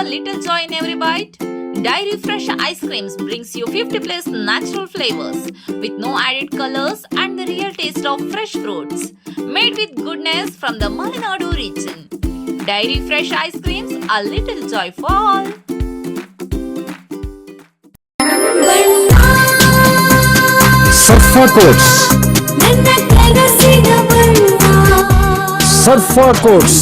a little joy in every bite? Dairy Fresh Ice Creams brings you 50 plus natural flavors with no added colors and the real taste of fresh fruits. Made with goodness from the Malenadu region. Dairy Fresh Ice Creams, a little joy for all. Surfa Coats. Surfa Coats.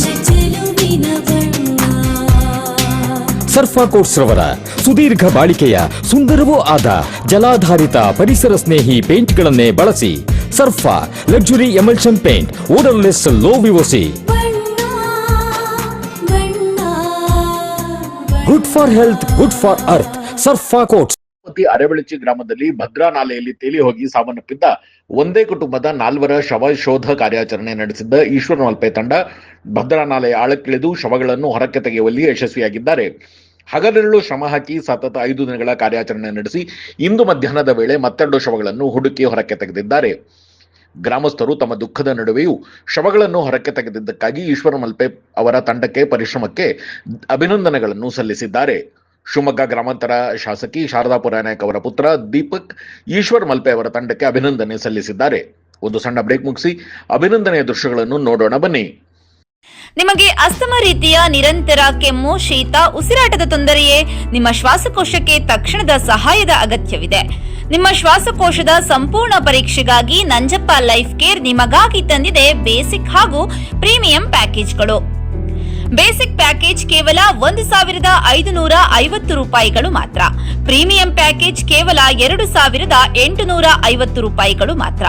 ಸರ್ಫಾ quotes ರವರ ಸುದೀರ್ಘ ಬಾಳಿಕೆಯ ಸುಂದರವೂ ಆದ ಜಲಾಧಾರಿತ ಪರಿಸರ ಸ್ನೇಹಿ ಪೇಂಟ್ಗಳನ್ನೇ ಬಳಸಿ. Surfa luxury emulsion paint, odourless, low VOC, good for health, good for earth. Surfa coats. Arebelachi ಗ್ರಾಮದಲ್ಲಿ ಭದ್ರಾ ನಾಲೆಯಲ್ಲಿ ತೇಲಿ ಹೋಗಿ ಸಾವನ್ನಪ್ಪಿದ್ದ ಒಂದೇ ಕುಟುಂಬದ 4 ಶವ ಶೋಧ ಕಾರ್ಯಾಚರಣೆ ನಡೆಸಿದ್ದ ಈಶ್ವರ ಮಲ್ಪೆ ತಂಡ ಭದ್ರಾ ನಾಲೆಯ ಆಳಕ್ಕಿಳಿದು ಶವಗಳನ್ನು ಹೊರಕ್ಕೆ ತೆಗೆಯುವಲ್ಲಿ ಯಶಸ್ವಿಯಾಗಿದ್ದಾರೆ. ಹಗಲಿರುಳು ಶ್ರಮ ಹಾಕಿ ಸತತ 5 ದಿನಗಳ ಕಾರ್ಯಾಚರಣೆ ನಡೆಸಿ ಇಂದು ಮಧ್ಯಾಹ್ನದ ವೇಳೆ ಮತ್ತೆರಡು ಶವಗಳನ್ನು ಹುಡುಕಿ ಹೊರಕ್ಕೆ ತೆಗೆದಿದ್ದಾರೆ. ಗ್ರಾಮಸ್ಥರು ತಮ್ಮ ದುಃಖದ ನಡುವೆಯೂ ಶವಗಳನ್ನು ಹೊರಕ್ಕೆ ತೆಗೆದಿದ್ದಕ್ಕಾಗಿ ಈಶ್ವರ ಮಲ್ಪೆ ಅವರ ತಂಡಕ್ಕೆ ಪರಿಶ್ರಮಕ್ಕೆ ಅಭಿನಂದನೆಗಳನ್ನು ಸಲ್ಲಿಸಿದ್ದಾರೆ. ಶಿವಮೊಗ್ಗ ಗ್ರಾಮಾಂತರ ಶಾಸಕಿ ಶಾರದಾ ಪುರಾನಾಯಕ್ ಅವರ ಪುತ್ರ ದೀಪಕ್ ಈಶ್ವರ್ ಮಲ್ಪೆ ಅವರ ತಂಡಕ್ಕೆ ಅಭಿನಂದನೆ ಸಲ್ಲಿಸಿದ್ದಾರೆ. ಒಂದು ಸಣ್ಣ ಬ್ರೇಕ್ ಮುಗಿಸಿ ಅಭಿನಂದನೆಯ ದೃಶ್ಯಗಳನ್ನು ನೋಡೋಣ ಬನ್ನಿ. ನಿಮಗೆ ಅಸ್ತಮ ರೀತಿಯ ನಿರಂತರ ಕೆಮ್ಮು, ಶೀತ, ಉಸಿರಾಟದ ತೊಂದರೆಯೇ? ನಿಮ್ಮ ಶ್ವಾಸಕೋಶಕ್ಕೆ ತಕ್ಷಣದ ಸಹಾಯದ ಅಗತ್ಯವಿದೆ. ನಿಮ್ಮ ಶ್ವಾಸಕೋಶದ ಸಂಪೂರ್ಣ ಪರೀಕ್ಷೆಗಾಗಿ ನಂಜಪ್ಪ ಲೈಫ್ ಕೇರ್ ನಿಮಗಾಗಿ ತಂದಿದೆ ಬೇಸಿಕ್ ಹಾಗೂ ಪ್ರೀಮಿಯಂ ಪ್ಯಾಕೇಜ್ಗಳು. ಬೇಸಿಕ್ ಪ್ಯಾಕೇಜ್ ಕೇವಲ 1,550 ರೂಪಾಯಿಗಳು ಮಾತ್ರ. ಪ್ರೀಮಿಯಂ ಪ್ಯಾಕೇಜ್ ಕೇವಲ 2,850 ರೂಪಾಯಿಗಳು ಮಾತ್ರ.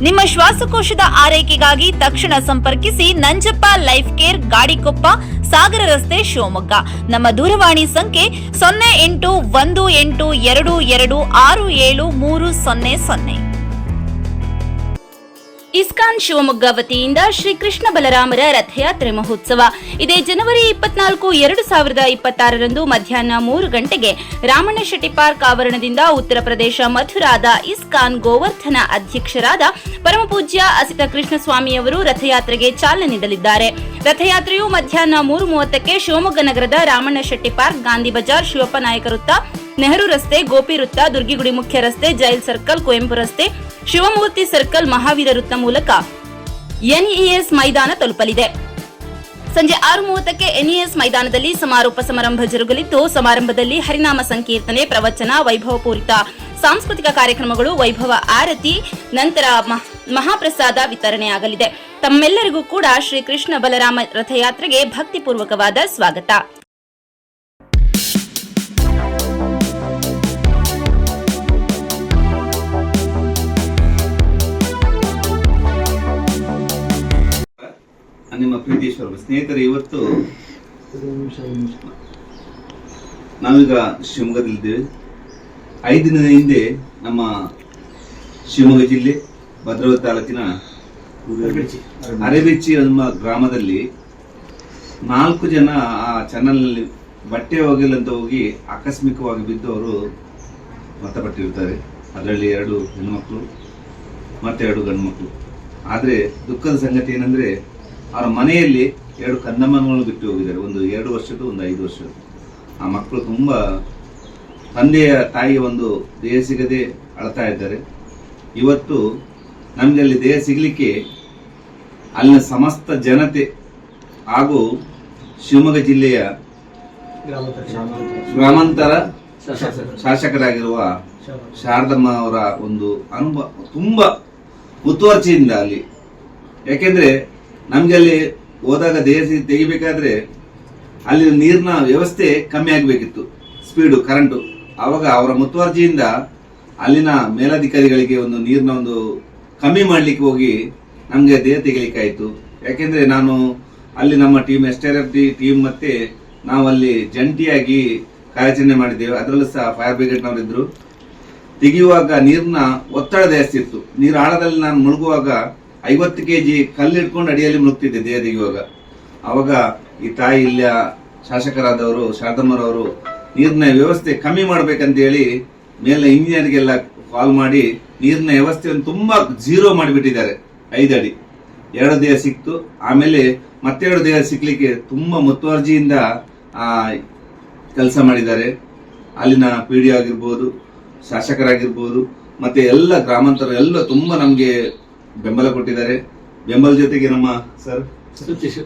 ನಿಮ್ಮ ಶ್ವಾಸಕೋಶದ ಆರೈಕೆಗಾಗಿ ತಕ್ಷಣ ಸಂಪರ್ಕಿಸಿ ನಂಜಪ್ಪ ಲೈಫ್ ಕೇರ್, ಗಾಡಿಕೊಪ್ಪ, ಸಾಗರ ರಸ್ತೆ, ಶಿವಮೊಗ್ಗ. ನಮ್ಮ ದೂರವಾಣಿ ಸಂಖ್ಯೆ 0818226730. ಇಸ್ಕಾನ್ ಶಿವಮೊಗ್ಗ ವತಿಯಿಂದ ಶ್ರೀ ಕೃಷ್ಣ ಬಲರಾಮರ ರಥಯಾತ್ರೆ ಮಹೋತ್ಸವ ಇದೇ ಜನವರಿ 24, 2026ರಂದು ಮಧ್ಯಾಹ್ನ 3 ಗಂಟೆಗೆ ರಾಮಣ್ಣ ಶೆಟ್ಟಿ ಪಾರ್ಕ್ ಆವರಣದಿಂದ ಉತ್ತರ ಪ್ರದೇಶ ಮಥುರಾದ ಇಸ್ಕಾನ್ ಗೋವರ್ಧನ ಅಧ್ಯಕ್ಷರಾದ ಪರಮಪೂಜ್ಯ ಅಸಿತ ಕೃಷ್ಣಸ್ವಾಮಿಯವರು ರಥಯಾತ್ರೆಗೆ ಚಾಲನೆ ನೀಡಲಿದ್ದಾರೆ. ರಥಯಾತ್ರೆಯು ಮಧ್ಯಾಹ್ನ 3:30ಕ್ಕೆ ಶಿವಮೊಗ್ಗ ನಗರದ ರಾಮಣ್ಣ ಶೆಟ್ಟಿ ಪಾರ್ಕ್, ಗಾಂಧಿ ಬಜಾರ್, ಶಿವಪ್ಪ ನಾಯಕ ವೃತ್ತ, ನೆಹರು ರಸ್ತೆ, ಗೋಪಿ ವೃತ್ತ, ದುರ್ಗಿಗುಡಿ ಮುಖ್ಯ ರಸ್ತೆ, ಜೈಲ್ ಸರ್ಕಲ್, ಕುವೆಂಪು ರಸ್ತೆ, ಶಿವಮೂರ್ತಿ ಸರ್ಕಲ್, ಮಹಾವೀರ ವೃತ್ತ ಮೂಲಕ ಎನ್ಇಎಸ್ ಮೈದಾನ ತಲುಪಲಿದೆ. ಸಂಜೆ 6:30ಕ್ಕೆ ಎನ್ಇಎಸ್ ಮೈದಾನದಲ್ಲಿ ಸಮಾರೋಪ ಸಮಾರಂಭ ಜರುಗಲಿದ್ದು, ಸಮಾರಂಭದಲ್ಲಿ ಹರಿನಾಮ ಸಂಕೀರ್ತನೆ, ಪ್ರವಚನ, ವೈಭವಪೂರಿತ ಸಾಂಸ್ಕೃತಿಕ ಕಾರ್ಯಕ್ರಮಗಳು, ವೈಭವ ಆರತಿ, ನಂತರ ಮಹಾಪ್ರಸಾದ ವಿತರಣೆಯಾಗಲಿದೆ. ತಮ್ಮೆಲ್ಲರಿಗೂ ಕೂಡ ಶ್ರೀ ಕೃಷ್ಣ ಬಲರಾಮ ರಥಯಾತ್ರೆಗೆ ಭಕ್ತಿಪೂರ್ವಕವಾದ ಸ್ವಾಗತ. ನಿಮ್ಮ ಪ್ರೀತೀಶ್ವರ ಸ್ನೇಹಿತರೆ, ಇವತ್ತು ನಾವೀಗ ಶಿವಮೊಗ್ಗದಲ್ಲಿದ್ದೇವೆ. 5 ದಿನದ ಹಿಂದೆ ನಮ್ಮ ಶಿವಮೊಗ್ಗ ಜಿಲ್ಲೆ ಭದ್ರಾವತಿ ತಾಲೂಕಿನ ಅರೆಬೆಚ್ಚಿ ಎಂಬ ಗ್ರಾಮದಲ್ಲಿ 4 ಜನ ಆ ಚಾನಲ್ನಲ್ಲಿ ಬಟ್ಟೆ ಒಗೆಯಲಂತ ಹೋಗಿ ಆಕಸ್ಮಿಕವಾಗಿ ಬಿದ್ದು ಅವರು ಮೃತಪಟ್ಟಿರ್ತಾರೆ. ಅದರಲ್ಲಿ 2 ಹೆಣ್ಮಕ್ಳು ಮತ್ತೆ 2 ಗಂಡು ಮಕ್ಕಳು. ಆದರೆ ದುಃಖದ ಸಂಗತಿ ಏನಂದ್ರೆ, ಅವರ ಮನೆಯಲ್ಲಿ 2 ಕಂದಮ್ಮಗಳು ಬಿಟ್ಟು ಹೋಗಿದ್ದಾರೆ. ಒಂದು 2 ವರ್ಷದ್ದು, ಒಂದು 5 ವರ್ಷದ್ದು. ಆ ಮಕ್ಕಳು ತುಂಬಾ ತಂದೆಯ ತಾಯಿಯ ಒಂದು ದೇಹ ಸಿಗದೆ ಅಳ್ತಾ ಇದ್ದಾರೆ. ಇವತ್ತು ನಮಗೆ ಅಲ್ಲಿ ದೇಹ ಸಿಗಲಿಕ್ಕೆ ಅಲ್ಲಿನ ಸಮಸ್ತ ಜನತೆ ಹಾಗೂ ಶಿವಮೊಗ್ಗ ಜಿಲ್ಲೆಯ ಗ್ರಾಮಾಂತರ ಶಾಸಕರಾಗಿರುವ ಶಾರದಮ್ಮ ಅವರ ಒಂದು ಅನುಭವ ತುಂಬಾ ಮುತುವರ್ಜಿಯಿಂದ ಅಲ್ಲಿ. ಯಾಕೆಂದ್ರೆ ನಮ್ಗೆ ಅಲ್ಲಿ ಹೋದಾಗ ದೇಹ ತೆಗಿಬೇಕಾದ್ರೆ ಅಲ್ಲಿ ನೀರಿನ ವ್ಯವಸ್ಥೆ ಕಮ್ಮಿ ಆಗಬೇಕಿತ್ತು, ಸ್ಪೀಡು, ಕರೆಂಟು. ಆವಾಗ ಅವರ ಮುತುವರ್ಜಿಯಿಂದ ಅಲ್ಲಿನ ಮೇಲಧಿಕಾರಿಗಳಿಗೆ ಒಂದು ನೀರಿನ ಒಂದು ಕಮ್ಮಿ ಮಾಡ್ಲಿಕ್ಕೆ ಹೋಗಿ ನಮ್ಗೆ ದೇಹ ತೆಗಿಲಿಕ್ಕಾಯ್ತು. ಯಾಕೆಂದ್ರೆ ನಾನು ಅಲ್ಲಿ ನಮ್ಮ ಟೀಮ್ SRF ಟೀಮ್ ಮತ್ತೆ ನಾವು ಅಲ್ಲಿ ಜಂಟಿಯಾಗಿ ಕಾರ್ಯಾಚರಣೆ ಮಾಡಿದ್ದೇವೆ. ಅದರಲ್ಲೂ ಸಹ ಫೈರ್ ಬ್ರಿಗೇಡ್ನವರಿದ್ರು. ತೆಗೆಯುವಾಗ ನೀರಿನ ಒತ್ತಡ ಜಾಸ್ತಿ ಇತ್ತು. ನೀರು ಆಳದಲ್ಲಿ ನಾನು ಮುಳುಗುವಾಗ 50 kg ಕಲ್ಲು ಇಟ್ಕೊಂಡು ಅಡಿಯಲ್ಲಿ ಮುಳುಗ್ತಿದ್ದೆ ದೇಹ ತೆಗೆಯುವಾಗ. ಅವಾಗ ಈ ತಾಯಿ ಇಲ್ಲ ಶಾಸಕರಾದವರು ಶಾರದಮ್ಮರವರು ನೀರಿನ ವ್ಯವಸ್ಥೆ ಕಮ್ಮಿ ಮಾಡ್ಬೇಕಂತ ಹೇಳಿ ಮೇಲೆ ಇಂಜಿನಿಯರ್ಗೆಲ್ಲ ಕಾಲ್ ಮಾಡಿ ನೀರಿನ ವ್ಯವಸ್ಥೆಯನ್ನು ತುಂಬಾ 0 ಮಾಡಿಬಿಟ್ಟಿದ್ದಾರೆ. 5 ಅಡಿ 2 ದೇಹ ಸಿಕ್ತು. ಆಮೇಲೆ ಮತ್ತೆ 2 ದೇಹ ಸಿಕ್ಲಿಕ್ಕೆ ತುಂಬಾ ಮುತುವರ್ಜಿಯಿಂದ ಕೆಲಸ ಮಾಡಿದ್ದಾರೆ. ಅಲ್ಲಿನ ಪಿಡಿ ಆಗಿರ್ಬೋದು, ಶಾಸಕರಾಗಿರ್ಬೋದು, ಮತ್ತೆ ಎಲ್ಲ ಗ್ರಾಮಾಂತರ ಎಲ್ಲ ತುಂಬಾ ನಮ್ಗೆ ಬೆಂಬಲ ಕೊಟ್ಟಿದ್ದಾರೆ. ಬೆಂಬಲ ಜೊತೆಗೆ ನಮ್ಮ ಸರ್ ಸತೀಶ್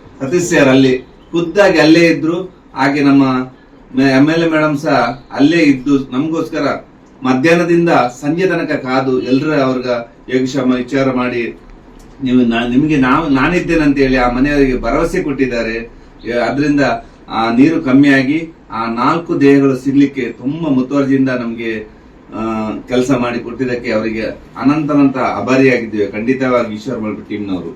ಸರ್ ಅಲ್ಲಿ ಖುದ್ದಾಗಿ ಅಲ್ಲೇ ಇದ್ರು. ಹಾಗೆ ನಮ್ಮ MLA ಮೇಡಮ್ ಸಹ ಅಲ್ಲೇ ಇದ್ದು ನಮಗೋಸ್ಕರ ಮಧ್ಯಾಹ್ನದಿಂದ ಸಂಜೆ ತನಕ ಕಾದು ಎಲ್ಲರ ಅವ್ರಿಗ ಯೋಗಕ್ಷೇಮ ವಿಚಾರ ಮಾಡಿ ನಿಮಗೆ ನಾನಿದ್ದೇನೆ ಅಂತ ಹೇಳಿ ಆ ಮನೆಯವರಿಗೆ ಭರವಸೆ ಕೊಟ್ಟಿದ್ದಾರೆ. ಅದರಿಂದ ಆ ನೀರು ಕಮ್ಮಿಯಾಗಿ ಆ 4 ದೇಹಗಳು ಸಿಗ್ಲಿಕ್ಕೆ ತುಂಬಾ ಮುತುವರ್ಜಿಯಿಂದ ನಮ್ಗೆ ಕೆಲಸ ಮಾಡಿ ಕೊಟ್ಟಿದ್ದಕ್ಕೆ ಅವರಿಗೆ ಅನಂತ ಆಭಾರಿಯಾಗಿದ್ದೇವೆ ಖಂಡಿತವಾಗಿ ಈಶ್ವರ್ ಮಲ್ಪೆ ಟೀಮ್ನವರು.